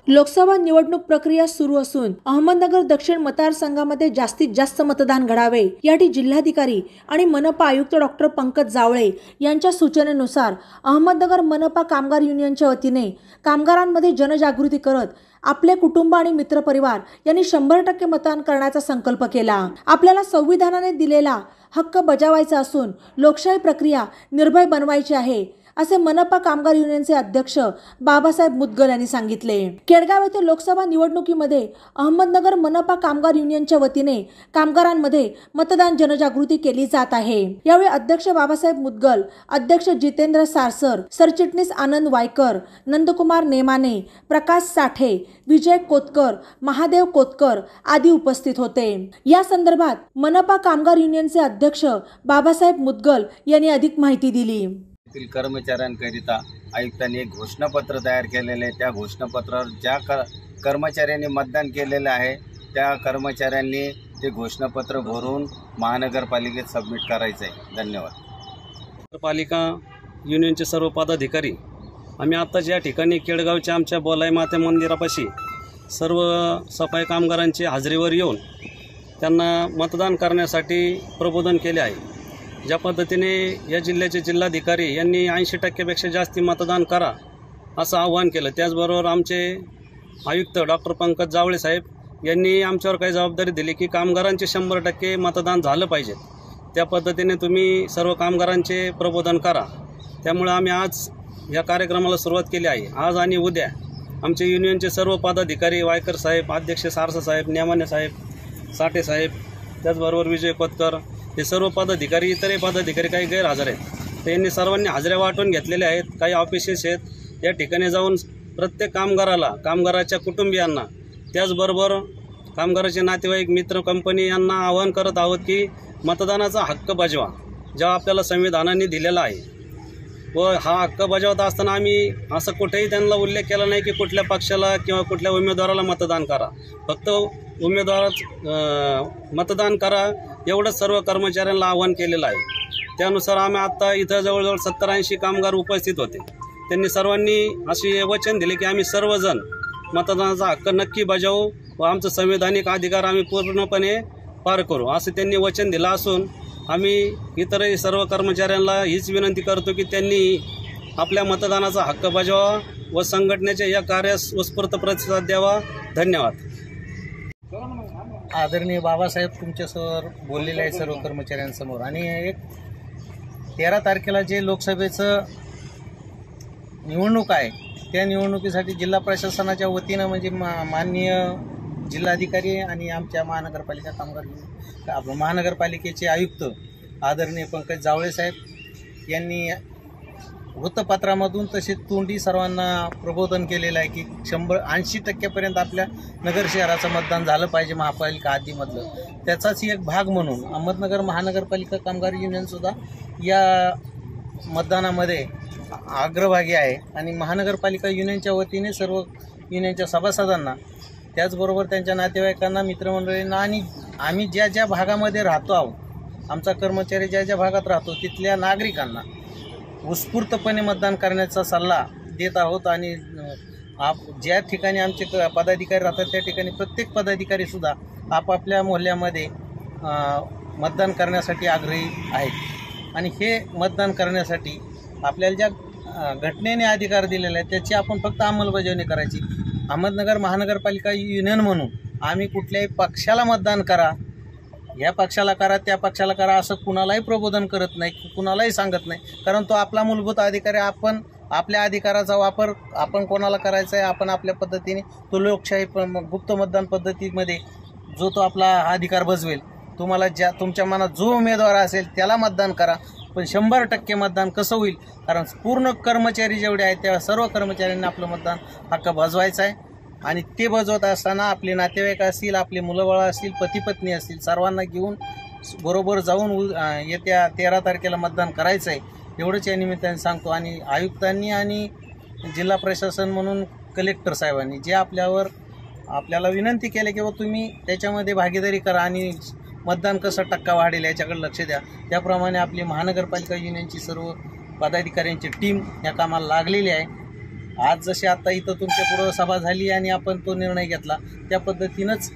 लोकसभा निवडणूक प्रक्रिया सुरू असून अहमदनगर दक्षिण मतदारसंघामध्ये जास्तीत जास्त मतदान घडावे यासाठी जिल्हाधिकारी आणि मनपा आयुक्त डॉक्टर पंकज जावळे यांच्या सूचनेनुसार अहमदनगर मनपा कामगार युनियनच्या वतीने कामगारांमध्ये जनजागृती करत आपले कुटुंब आणि मित्रपरिवार यांनी 100% मतदान करण्याचा संकल्प केला। आपल्याला संविधानाने दिलेला हक्क बजावायचा असून लोकशाही प्रक्रिया निर्भय बनवायची आहे असे मनपा कामगार युनियनचे अध्यक्ष बाबासाहेब मुदगल यांनी सांगितले। केडगाव येथे लोकसभा निवडणुकीमध्ये अहमदनगर मनपा कामगार युनियनच्या वतीने कामगारांमध्ये मतदान जनजागृती केली जात आहे। यावेळी अध्यक्ष बाबासाहेब मुदगल, अध्यक्ष जितेंद्र सारसर, सरचिटणीस आनंद वायकर, नंदकुमार नेमाने, प्रकाश साठे, विजय कोतकर, महादेव कोतकर आदी उपस्थित होते। या संदर्भात मनपा कामगार युनियनचे अध्यक्ष बाबासाहेब मुदगल यांनी अधिक माहिती दिली। कर्मचाऱ्यांकरिता आयुक्तांनी एक घोषणापत्र तयार केलेले आहे। त्या घोषणापत्रावर ज्या कर्मचाऱ्यांनी मतदान केलेले आहे त्या कर्मचाऱ्यांनी ते घोषणापत्र भरून महानगरपालिकेत सबमिट करायचं आहे। धन्यवाद। नगरपालिका युनियनचे सर्व पदाधिकारी आम्ही आत्ताच या ठिकाणी केडगावच्या आमच्या बोलाई माते मंदिरापाशी सर्व सफाई कामगारांची हाजरीवर येऊन त्यांना मतदान करण्यासाठी प्रबोधन केले आहे। ज्या पद्धतीने या जिल्ह्याचे जिल्हाधिकारी यांनी 80% जास्ती मतदान करा असं आवाहन केलं, त्याचबरोबर आमचे आयुक्त डॉक्टर पंकज जावळे साहेब यांनी आमच्यावर काही जबाबदारी दिली की कामगारांचे 100% मतदान झालं पाहिजे। त्या पद्धतीने तुम्ही सर्व कामगारांचे प्रबोधन करा। त्यामुळे आम्ही आज या कार्यक्रमाला सुरुवात केली आहे। आज आणि उद्या आमचे युनियनचे सर्व पदाधिकारी वायकर साहेब, अध्यक्ष सारसा साहेब, नेमाने साहेब, साठे साहेब, त्याचबरोबर विजय कोतकर हे सर्व पदाधिकारी, इतरही पदाधिकारी काही गैरहजर आहेत। त्यांनी सर्वांनी हाजऱ्या वाटून घेतलेल्या आहेत। काही ऑफिसेस आहेत, या ठिकाणी जाऊन प्रत्येक कामगाराला, कामगाराच्या कुटुंबियांना, त्याचबरोबर कामगाराचे नातेवाईक, मित्र, कंपनी यांना आवाहन करत आहोत की मतदानाचा हक्क बजावा जेव्हा आपल्याला संविधानाने दिलेला आहे। व हा हक्क बजावत असताना आम्ही असं कुठेही त्यांना उल्लेख केला नाही की कुठल्या पक्षाला किंवा कुठल्या उमेदवाराला मतदान करा, फक्त उमेदवाराच मतदान करा एवढंच सर्व कर्मचाऱ्यांना आवाहन केलेलं आहे। त्यानुसार आम्ही आत्ता इथं जवळजवळ 70-80 कामगार उपस्थित होते। त्यांनी सर्वांनी असे वचन दिले की आम्ही सर्वजण मतदानाचा हक्क नक्की बजावू व आमचं संवैधानिक अधिकार आम्ही पूर्णपणे पार करू असं त्यांनी वचन दिलं असून आम्ही इतरही सर्व कर्मचाऱ्यांना हीच विनंती करतो की त्यांनी आपल्या मतदानाचा हक्क बजावा व संघटनेच्या या कार्यास उत्स्फूर्त प्रतिसाद द्यावा। धन्यवाद। आदरणीय बाबासाहेब तुमच्यासमोर बोललेले आहे सर्व कर्मचाऱ्यांसमोर, आणि एक 13 तारखेला जे लोकसभेचं निवडणूक आहे त्या निवडणुकीसाठी जिल्हा प्रशासनाच्या वतीनं म्हणजे माननीय जिल्हाधिकारी आणि आमच्या महानगरपालिका महानगरपालिकेचे आयुक्त आदरणीय पंकज जावळे साहेब यांनी वृत्तपत्रामधून तसेच तोंडी सर्वांना प्रबोधन केलेलं आहे की 80% आपल्या नगर शहराचं मतदान झालं पाहिजे महापालिका हद्दीमधलं। त्याचाच एक भाग म्हणून अहमदनगर महानगरपालिका कामगार युनियनसुद्धा या मतदानामध्ये अग्रभागी आहे आणि महानगरपालिका युनियनच्या वतीने सर्व युनियनच्या सभासदांना, त्याचबरोबर त्यांच्या नातेवाईकांना, मित्रमंडळींना आणि आम्ही ज्या ज्या भागामध्ये राहतो आहोत, आमचा कर्मचारी ज्या ज्या भागात राहतो तिथल्या नागरिकांना उत्स्फूर्तपणे मतदान करण्याचा सल्ला देत आहोत। आणि ज्या ठिकाणी आमचे पदाधिकारी राहतात त्या ठिकाणी प्रत्येक पदाधिकारीसुद्धा आपापल्या मोहल्ल्यामध्ये मतदान करण्यासाठी आग्रही आहेत। आणि हे मतदान करण्यासाठी आपल्याला ज्या घटनेने अधिकार दिलेला आहे त्याची आपण फक्त अंमलबजावणी करायची। अहमदनगर महानगरपालिका युनियन म्हणून आम्ही कुठल्याही पक्षाला मतदान करा, या पक्षाला करा, त्या पक्षाला करा असं कुणालाही प्रबोधन करत नाही, कुणालाही सांगत नाही, कारण तो आपला मूलभूत अधिकार आहे। आपण आपल्या अधिकाराचा वापर आपण कोणाला करायचा आहे, आपण आपल्या पद्धतीने तो लोकशाही गुप्त मतदान पद्धतीमध्ये जो तो आपला अधिकार बजवेल। तुम्हाला तुमच्या मनात जो उमेदवार असेल त्याला मतदान करा, पण 100% मतदान कसं होईल, कारण पूर्ण कर्मचारी जेवढे आहेत त्या सर्व कर्मचाऱ्यांनी आपलं मतदान हक्क बजवायचा आहे। आणि ते बजवत असताना आपले नातेवाईक असतील, आपले मुलंबाळं असतील, पती पत्नी असतील, सर्वांना घेऊन बरोबर जाऊन येत्या 13 तारखेला मतदान करायचं आहे एवढंच या निमित्ताने सांगतो। आणि आयुक्तांनी आणि जिल्हा प्रशासन म्हणून कलेक्टर साहेबांनी जे आपल्याला विनंती केली की तुम्ही त्याच्यामध्ये भागीदारी करा आणि मतदान कसं टक्का वाढेल याच्याकडे लक्ष द्या, त्याप्रमाणे आपली महानगरपालिका युनियनची सर्व पदाधिकाऱ्यांची टीम या कामाला लागलेली आहे। आज जशी आता इथं तुमच्या पुढं सभा झाली आणि आपण तो निर्णय घेतला, त्या पद्धतीनंच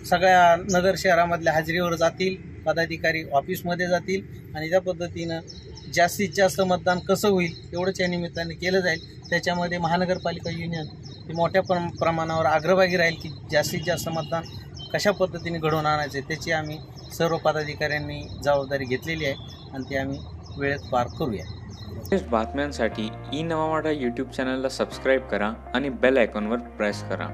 सगळ्या नगर शहरामधल्या हाजरीवर जातील, पदाधिकारी ऑफिसमध्ये जातील आणि त्या पद्धतीनं जास्तीत जास्त मतदान कसं होईल एवढंच या निमित्ताने केलं जाईल. त्याच्यामध्ये महानगरपालिका युनियन ही मोठ्या प्रमाणावर अग्रभागी राहील की जास्तीत जास्त मतदान कशा पद्धतीने घडवून आणायचे त्याची आम्ही सर्व पदाधिकाऱ्यांनी जबाबदारी घेतलेली आहे आणि ती आम्ही वेळेत पार करूया. लेटेस्ट बातम्यांसाठी ई नवा मराठा यूट्यूब चॅनलला सबस्क्राईब करा आणि बेल आयकॉनवर प्रेस करा.